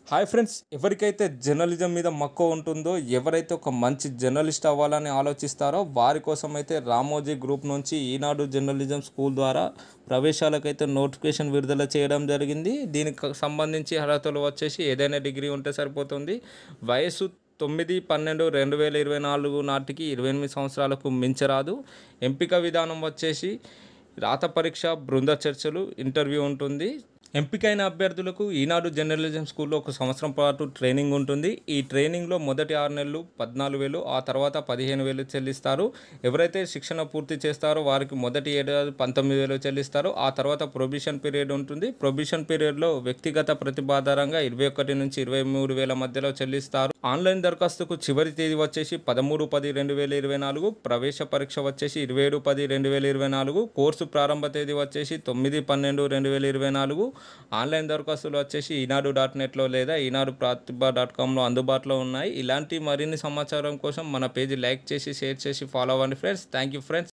Hi friends, ఎవరికైతే journalism మీద మక్కువ ఉంటుందో, ఎవరైతే ఒక మంచి జర్నలిస్ట్ అవ్వాలని ఆలోచిస్తారో వారి కోసం అయితే రామోజీ గ్రూప్ నుంచి ఈనాడు జర్నలిజం స్కూల్ ద్వారా ప్రవేశాలకైతే నోటిఫికేషన్ విడుదల చేయడం జరిగింది. దీనికి సంబంధించి అర్హతలు వచ్చేసి ఏదైనా డిగ్రీ ఉంటే సరిపోతుంది. వయసు 9/12/2024 నాటికి 28 సంవత్సరాలకు మించరాదు. ఎంపిక విధానం వచ్చేసి రాత పరీక్ష, బృంద చర్చలు, ఇంటర్వ్యూ ఉంటుంది. ఎంపికైన అభ్యర్థులకు ఈనాడు జర్నలిజం స్కూల్లో 1 సంవత్సరం పాటు ట్రైనింగ్ ఉంటుంది. ఈ ట్రైనింగ్లో మొదటి 6 నెలలు 14,000, ఆ తర్వాత 15,000 చెల్లిస్తారు. ఎవరైతే శిక్షణ పూర్తి చేస్తారో వారికి మొదటి ఏడాది 19,000 చెల్లిస్తారు. ఆ తర్వాత ప్రొబేషన్ పీరియడ్ ఉంటుంది. ప్రొబేషన్ పీరియడ్లో వ్యక్తిగత ప్రతిభ ఆధారంగా 21 నుంచి 23,000 మధ్యలో చెల్లిస్తారు. ఆన్లైన్ దరఖాస్తుకు చివరి తేదీ వచ్చేసి 13/10/2024. ప్రవేశ పరీక్ష వచ్చేసి 27/10/2024. కోర్సు ప్రారంభ తేదీ వచ్చేసి 9/12/2024. ఆన్లైన్ దరఖాస్తులు వచ్చేసి ఈనాడు.netలో లేదా ఈనాడు.ప్రతిభ.comలో అందుబాటులో ఉన్నాయి. ఇలాంటి మరిన్ని సమాచారం కోసం మన పేజీ లైక్ చేసి, షేర్ చేసి ఫాలో అవ్వండి ఫ్రెండ్స్. Thank you friends.